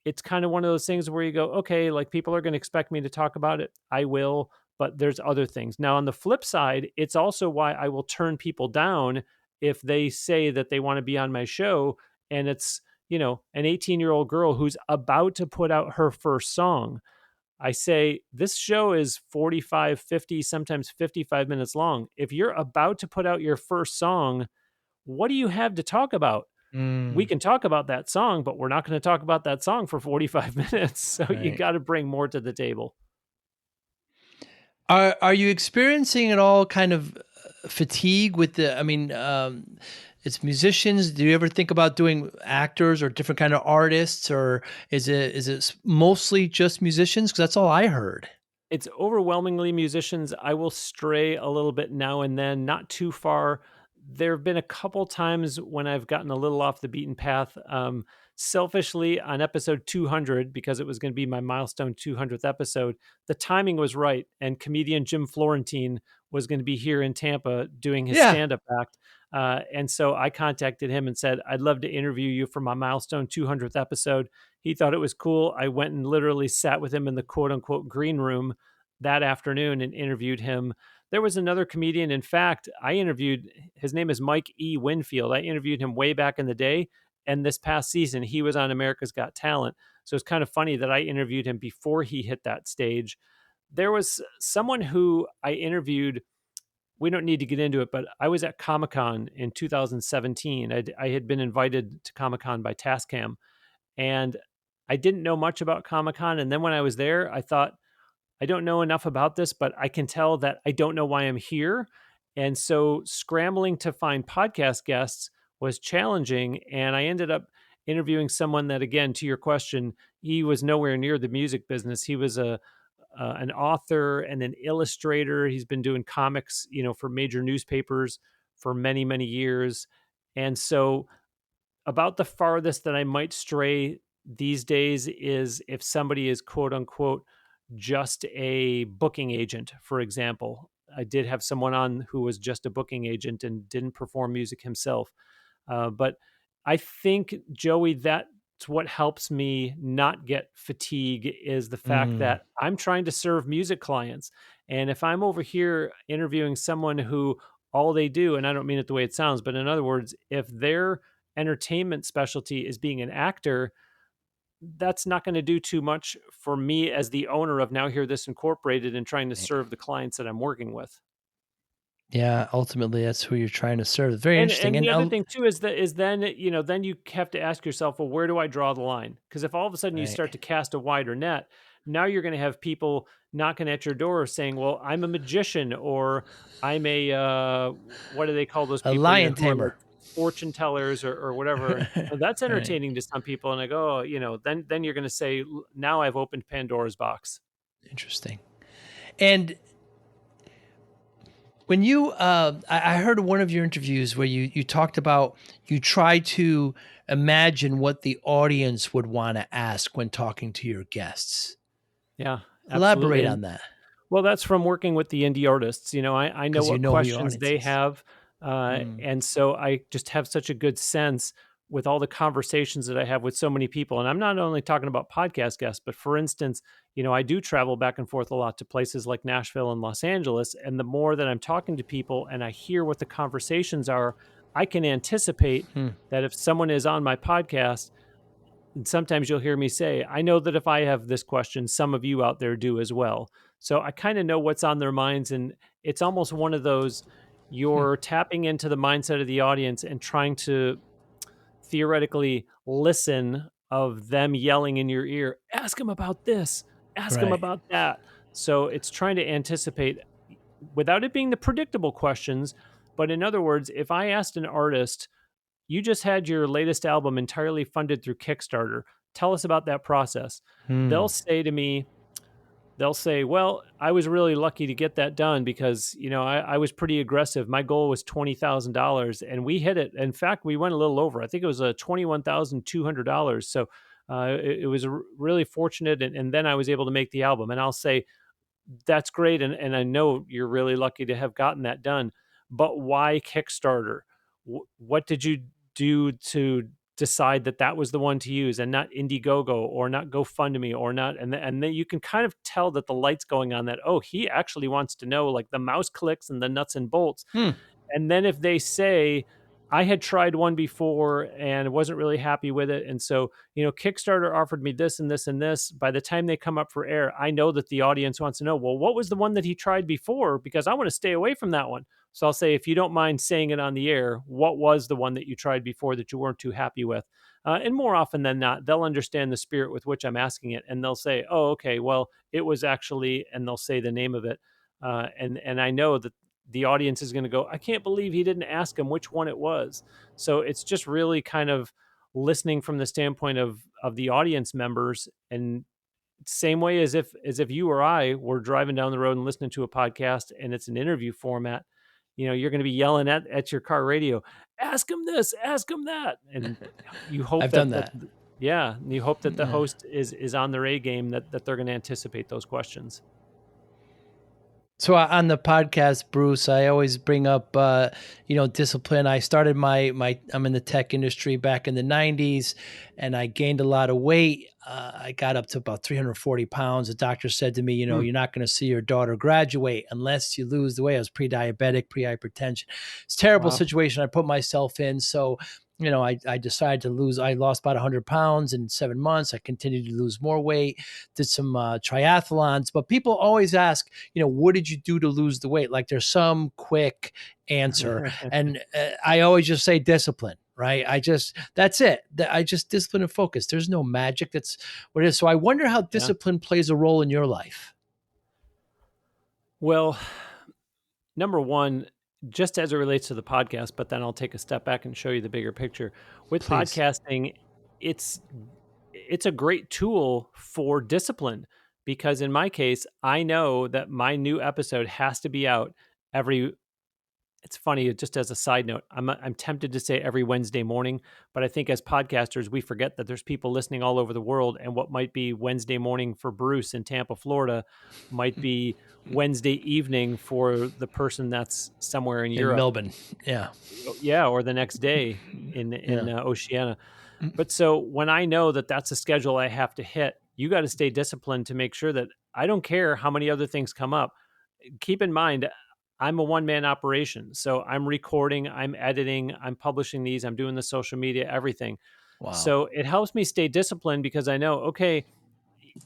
it's kind of one of those things where you go, okay, like people are going to expect me to talk about it. I will, but there's other things. Now, on the flip side, it's also why I will turn people down if they say that they want to be on my show and it's, an 18-year-old girl who's about to put out her first song. I say, this show is 45, 50, sometimes 55 minutes long. If you're about to put out your first song, what do you have to talk about? We Mm. can talk about that song, but we're not going to talk about that song for 45 minutes. So you Right. got to bring more to the table. Are you experiencing at all kind of fatigue with the? I mean, it's musicians. Do you ever think about doing actors or different kind of artists, or is it mostly just musicians? Because that's all I heard. It's overwhelmingly musicians. I will stray a little bit now and then, not too far. There have been a couple times when I've gotten a little off the beaten path. Selfishly, on episode 200, because it was going to be my milestone 200th episode, the timing was right. And comedian Jim Florentine was going to be here in Tampa doing his Yeah. stand up act. And so I contacted him and said, I'd love to interview you for my milestone 200th episode. He thought it was cool. I went and literally sat with him in the quote unquote green room that afternoon and interviewed him. There was another comedian. In fact, I interviewed, his name is Mike E. Winfield. I interviewed him way back in the day. And this past season, he was on America's Got Talent. So it's kind of funny that I interviewed him before he hit that stage. There was someone who I interviewed. We don't need to get into it, but I was at Comic Con in 2017. I had been invited to Comic Con by Tascam, and I didn't know much about Comic Con. And then when I was there, I thought, I don't know enough about this, but I can tell that I don't know why I'm here. And so scrambling to find podcast guests was challenging. And I ended up interviewing someone that, again, to your question, he was nowhere near the music business. He was an author and an illustrator. He's been doing comics, for major newspapers for many, many years. And so about the farthest that I might stray these days is if somebody is quote unquote just a booking agent, for example. I did have someone on who was just a booking agent and didn't perform music himself. But I think, Joey, that's what helps me not get fatigue is the fact Mm. that I'm trying to serve music clients. And if I'm over here interviewing someone who all they do, and I don't mean it the way it sounds, but in other words, if their entertainment specialty is being an actor, that's not going to do too much for me as the owner of Now Hear This Incorporated and trying to Right. serve the clients that I'm working with. Yeah. Ultimately, that's who you're trying to serve. Very interesting. And the And other thing too is that is then, then you have to ask yourself, well, where do I draw the line? Because if all of a sudden you right. start to cast a wider net, now you're going to have people knocking at your door saying, well, I'm a magician or I'm a what do they call those A people, lion who are like tamer. fortune tellers or whatever. And that's Right. entertaining to some people. And I go, oh, then you're going to say, now I've opened Pandora's box. Interesting. And When you, I heard one of your interviews where you talked about you try to imagine what the audience would want to ask when talking to your guests. Yeah, absolutely. Elaborate And on that, well, that's from working with the indie artists. I know because you what know who your questions audience they is. have. Mm, And so I just have such a good sense with all the conversations that I have with so many people. And I'm not only talking about podcast guests, but for instance, I do travel back and forth a lot to places like Nashville and Los Angeles. And the more that I'm talking to people and I hear what the conversations are, I can anticipate hmm, that if someone is on my podcast, and sometimes you'll hear me say, I know that if I have this question, some of you out there do as well. So I kind of know what's on their minds. And it's almost one of those, hmm. you're tapping into the mindset of the audience and trying to theoretically listen of them yelling in your ear, ask them about this, ask them Right. about that. So it's trying to anticipate without it being the predictable questions. But in other words, if I asked an artist, you just had your latest album entirely funded through Kickstarter. Tell us about that process. They'll Hmm. say to me, they'll say, well, I was really lucky to get that done because, I was pretty aggressive. My goal was $20,000 and we hit it. In fact, we went a little over. I think it was $21,200. So it was really fortunate. And then I was able to make the album. And I'll say, that's great, and I know you're really lucky to have gotten that done, but why Kickstarter? What did you do to decide that that was the one to use and not Indiegogo or not GoFundMe or not? And then you can kind of tell that the light's going on that, oh, he actually wants to know like the mouse clicks and the nuts and bolts. Hmm. And then if they say, I had tried one before and wasn't really happy with it. And so, Kickstarter offered me this and this and this. By the time they come up for air, I know that the audience wants to know, well, what was the one that he tried before? Because I want to stay away from that one. So I'll say, if you don't mind saying it on the air, what was the one that you tried before that you weren't too happy with? And more often than not, they'll understand the spirit with which I'm asking it. And they'll say, oh, okay, well, it was actually, and they'll say the name of it. And I know that the audience is going to go, I can't believe he didn't ask him which one it was. So it's just really kind of listening from the standpoint of the audience members, and same way as if you or I were driving down the road and listening to a podcast and it's an interview format, you're going to be yelling at your car radio, ask him this, ask him that. And you hope I've done that that. yeah, you hope that the Yeah. host is on their A game, that they're going to anticipate those questions. So on the podcast, Bruce, I always bring up, discipline. I started I'm in the tech industry back in the '90s, and I gained a lot of weight. I got up to about 340 pounds. The doctor said to me, Mm, you're not going to see your daughter graduate unless you lose the weight. I was pre-diabetic, pre-hypertension. It's a terrible wow. situation I put myself in. So, I decided to lose. I lost about 100 pounds in 7 months. I continued to lose more weight, did some triathlons. But people always ask, what did you do to lose the weight? Like there's some quick answer. And I always just say discipline, right? That's it. I just discipline and focus. There's no magic. That's what it is. So I wonder how Yeah. discipline plays a role in your life. Well, number one, just as it relates to the podcast, but then I'll take a step back and show you the bigger picture. With Please. podcasting, it's it's a great tool for discipline because in my case, I know that my new episode has to be out every it's funny, just as a side note, I'm tempted to say every Wednesday morning, but I think as podcasters, we forget that there's people listening all over the world, and what might be Wednesday morning for Bruce in Tampa, Florida, might be Wednesday evening for the person that's somewhere in In Europe. Melbourne. Yeah. Yeah, or the next day Yeah. in Oceania. But so when I know that that's a schedule I have to hit, you got to stay disciplined to make sure that I don't care how many other things come up. Keep in mind, I'm a one man operation. So I'm recording, I'm editing, I'm publishing these, I'm doing the social media, everything. Wow. So it helps me stay disciplined because I know, okay,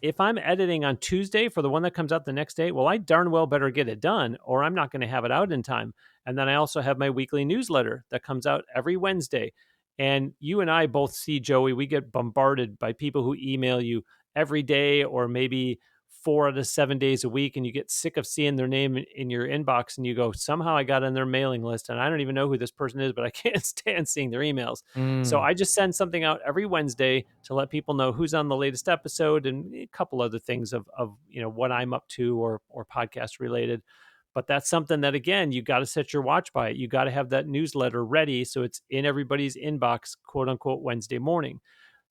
if I'm editing on Tuesday for the one that comes out the next day, well, I darn well better get it done or I'm not going to have it out in time. And then I also have my weekly newsletter that comes out every Wednesday. And you and I both see, Joey, we get bombarded by people who email you every day or maybe 4 out of 7 days a week. And you get sick of seeing their name in your inbox and you go, somehow I got on their mailing list and I don't even know who this person is, but I can't stand seeing their emails. So Mm. I just send something out every Wednesday to let people know who's on the latest episode and a couple other things of what I'm up to or podcast related. But that's something that, again, you got to set your watch by it. You got to have that newsletter ready so it's in everybody's inbox, quote unquote, Wednesday morning.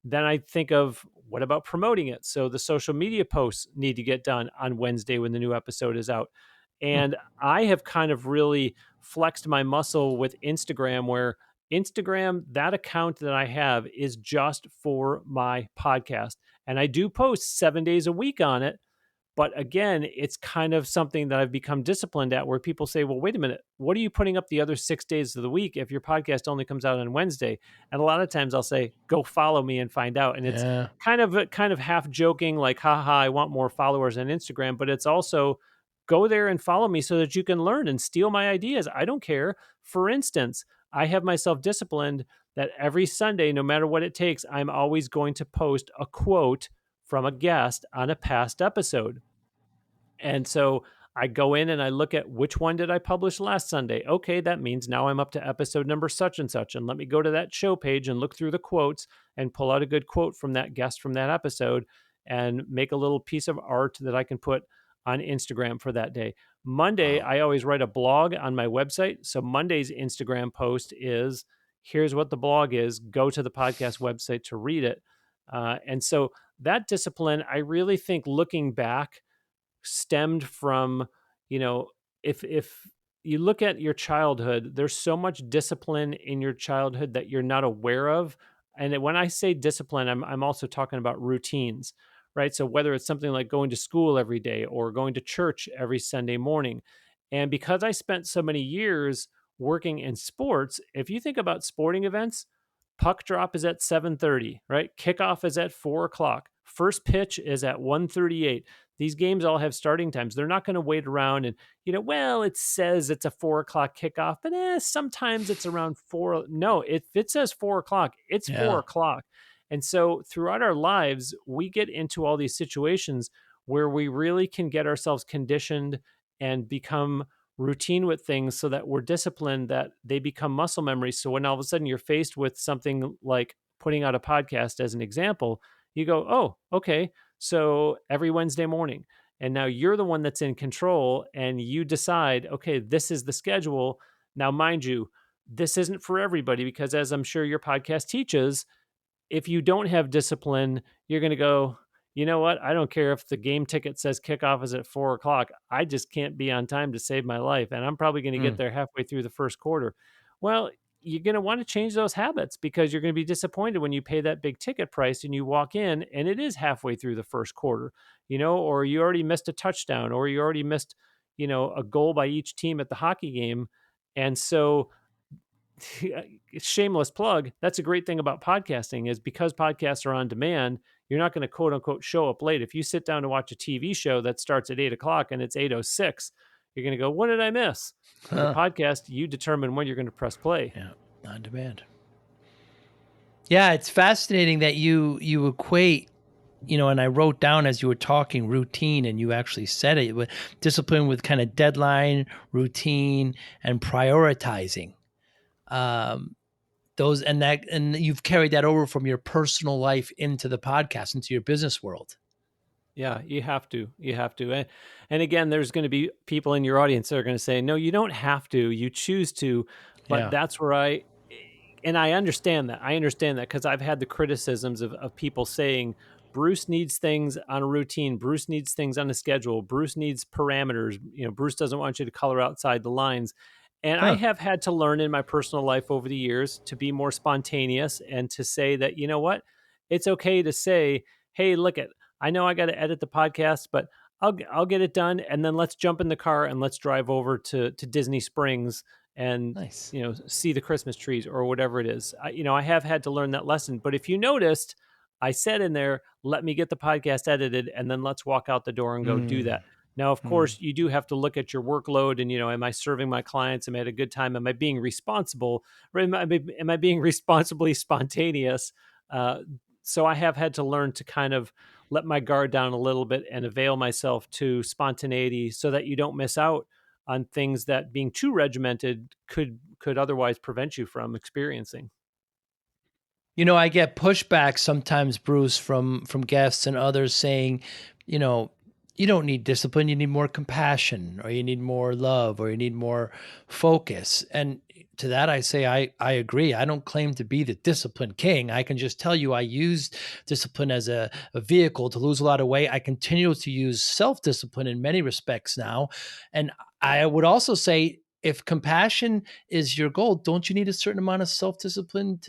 Then I think of, what about promoting it? So the social media posts need to get done on Wednesday when the new episode is out. Hmm. And I have kind of really flexed my muscle with Instagram, where Instagram, that account that I have, is just for my podcast. And I do post 7 days a week on it. But again, it's kind of something that I've become disciplined at, where people say, well, wait a minute, what are you putting up the other 6 days of the week if your podcast only comes out on Wednesday? And a lot of times I'll say, go follow me and find out. And it's Yeah. kind of half joking, like, haha, I want more followers on Instagram. But it's also, go there and follow me so that you can learn and steal my ideas. I don't care. For instance, I have myself disciplined that every Sunday, no matter what it takes, I'm always going to post a quote from a guest on a past episode. And so I go in and I look at, which one did I publish last Sunday? Okay, that means now I'm up to episode number such and such. And let me go to that show page and look through the quotes and pull out a good quote from that guest from that episode and make a little piece of art that I can put on Instagram for that day. Monday, Wow. I always write a blog on my website. So Monday's Instagram post is, here's what the blog is. Go to the podcast website to read it. And so that discipline, I really think, looking back, stemmed from, you know, if you look at your childhood, there's so much discipline in your childhood that you're not aware of. And when I say discipline, I'm also talking about routines, right? So whether it's something like going to school every day or going to church every Sunday morning. And because I spent so many years working in sports, if you think about sporting events, puck drop is at 7:30, right? Kickoff is at 4 o'clock. First pitch is at 1:38. These games all have starting times. They're not going to wait around and, well, it says it's a 4 o'clock kickoff, but sometimes it's around four. No, if it says 4 o'clock, it's four Yeah. o'clock. And so throughout our lives, we get into all these situations where we really can get ourselves conditioned and become routine with things so that we're disciplined, that they become muscle memory. So when all of a sudden you're faced with something like putting out a podcast, as an example, you go, oh, okay. So every Wednesday morning, and now you're the one that's in control and you decide, okay, this is the schedule. Now, mind you, this isn't for everybody, because as I'm sure your podcast teaches, if you don't have discipline, you're going to go, you know what? I don't care if the game ticket says kickoff is at 4 o'clock. I just can't be on time to save my life. And I'm probably going to get Hmm. there halfway through the first quarter. Well, you're going to want to change those habits, because you're going to be disappointed when you pay that big ticket price and you walk in and it is halfway through the first quarter, or you already missed a touchdown, or you already missed, a goal by each team at the hockey game. And so, shameless plug, that's a great thing about podcasting, is because podcasts are on demand, you're not going to quote unquote show up late. If you sit down to watch a TV show that starts at 8 o'clock and it's 8:06, you're going to go, what did I miss? With a Huh. podcast, you determine when you're going to press play. Yeah. On demand. Yeah, it's fascinating that you equate, and I wrote down as you were talking, routine, and you actually said it, with discipline with kind of deadline, routine, and prioritizing. Um, those and you've carried that over from your personal life into the podcast, into your business world. Yeah, you have to. You have to. And again, there's going to be people in your audience that are going to say, no, you don't have to. You choose to. But Yeah. that's where and I understand that. I understand that, because I've had the criticisms of people saying, Bruce needs things on a routine. Bruce needs things on a schedule. Bruce needs parameters. Bruce doesn't want you to color outside the lines. And I Huh. have had to learn in my personal life over the years to be more spontaneous and to say that, you know what? It's okay to say, hey, look at, I know I got to edit the podcast, but I'll get it done, and then let's jump in the car and let's drive over to Disney Springs and Nice. see the Christmas trees or whatever it is. I have had to learn that lesson. But if you noticed, I said in there, let me get the podcast edited and then let's walk out the door and go do Mm, that. Now, of mm. course, you do have to look at your workload and, am I serving my clients? Am I at a good time? Am I being responsible? Or am I being responsibly spontaneous? So I have had to learn to kind of let my guard down a little bit and avail myself to spontaneity so that you don't miss out on things that being too regimented could otherwise prevent you from experiencing. I get pushback sometimes, Bruce, from guests and others saying, you know, You don't need discipline, you need more compassion, or you need more love, or you need more focus. And to that I say I agree. I don't claim to be the discipline king. I can just tell you I used discipline as a vehicle to lose a lot of weight. I continue to use self-discipline in many respects now. And I would also say if compassion is your goal, don't you need a certain amount of self-discipline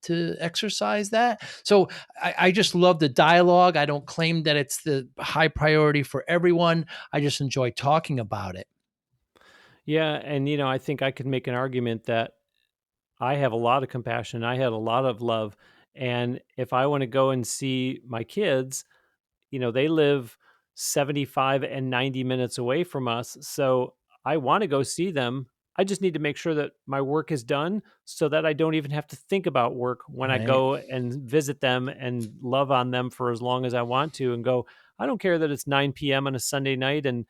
to exercise that? So I just love the dialogue. I don't claim that it's the high priority for everyone. I just enjoy talking about it. Yeah, and I think I could make an argument that I have a lot of compassion. I had a lot of love, and if I want to go and see my kids, they live 75 and 90 minutes away from us. So I want to go see them. I just need to make sure that my work is done so that I don't even have to think about work when I Right. go and visit them and love on them for as long as I want to and go, I don't care that it's 9 p.m. on a Sunday night and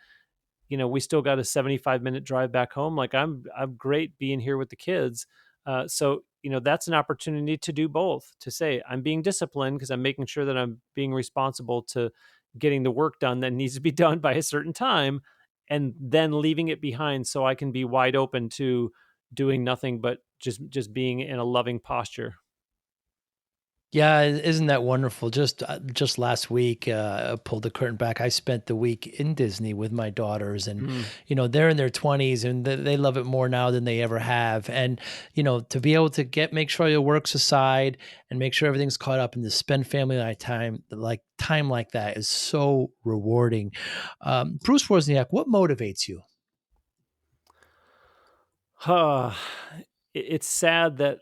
we still got a 75-minute drive back home. Like I'm great being here with the kids. So that's an opportunity to do both. To say I'm being disciplined because I'm making sure that I'm being responsible to getting the work done that needs to be done by a certain time, and then leaving it behind so I can be wide open to doing nothing but just being in a loving posture. Yeah, isn't that wonderful? Just last week, I pulled the curtain back. I spent the week in Disney with my daughters, and Mm. they're in their 20s, and they love it more now than they ever have. And to be able to make sure your work's aside and make sure everything's caught up, and to spend family night time like that is so rewarding. Bruce Wozniak, what motivates you? It's sad that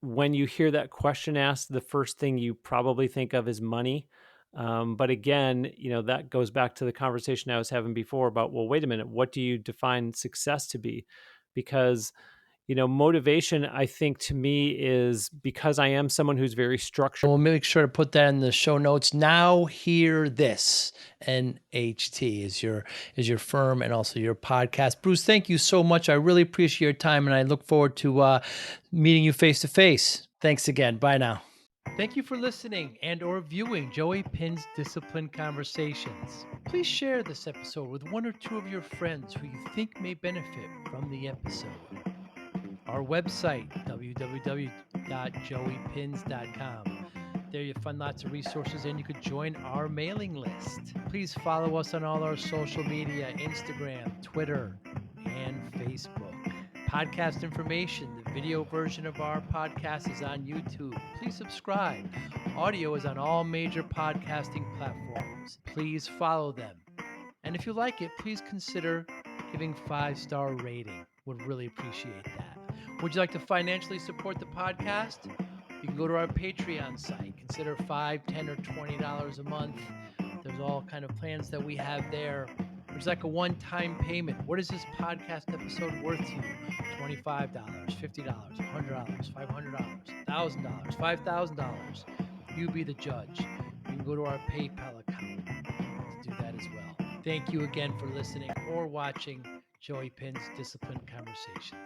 when you hear that question asked, the first thing you probably think of is money. But again, that goes back to the conversation I was having before about, well, wait a minute, what do you define success to be? Because, motivation, I think to me is because I am someone who's very structured. We'll make sure to put that in the show notes. Now hear this. NHT is your firm and also your podcast. Bruce, thank you so much. I really appreciate your time, and I look forward to meeting you face to face. Thanks again. Bye now. Thank you for listening and or viewing Joey Pinz Discipline Conversations. Please share this episode with one or two of your friends who you think may benefit from the episode. Our website, www.joeypins.com. There you'll find lots of resources, and you could join our mailing list. Please follow us on all our social media, Instagram, Twitter, and Facebook. Podcast information, the video version of our podcast is on YouTube. Please subscribe. Audio is on all major podcasting platforms. Please follow them. And if you like it, please consider giving 5-star rating. Would really appreciate that. Would you like to financially support the podcast? You can go to our Patreon site. Consider $5, $10, or $20 a month. There's all kind of plans that we have there. There's like a one-time payment. What is this podcast episode worth to you? $25, $50, $100, $500, $1,000, $5,000. You be the judge. You can go to our PayPal account to do that as well. Thank you again for listening or watching Joey Pin's Discipline Conversations.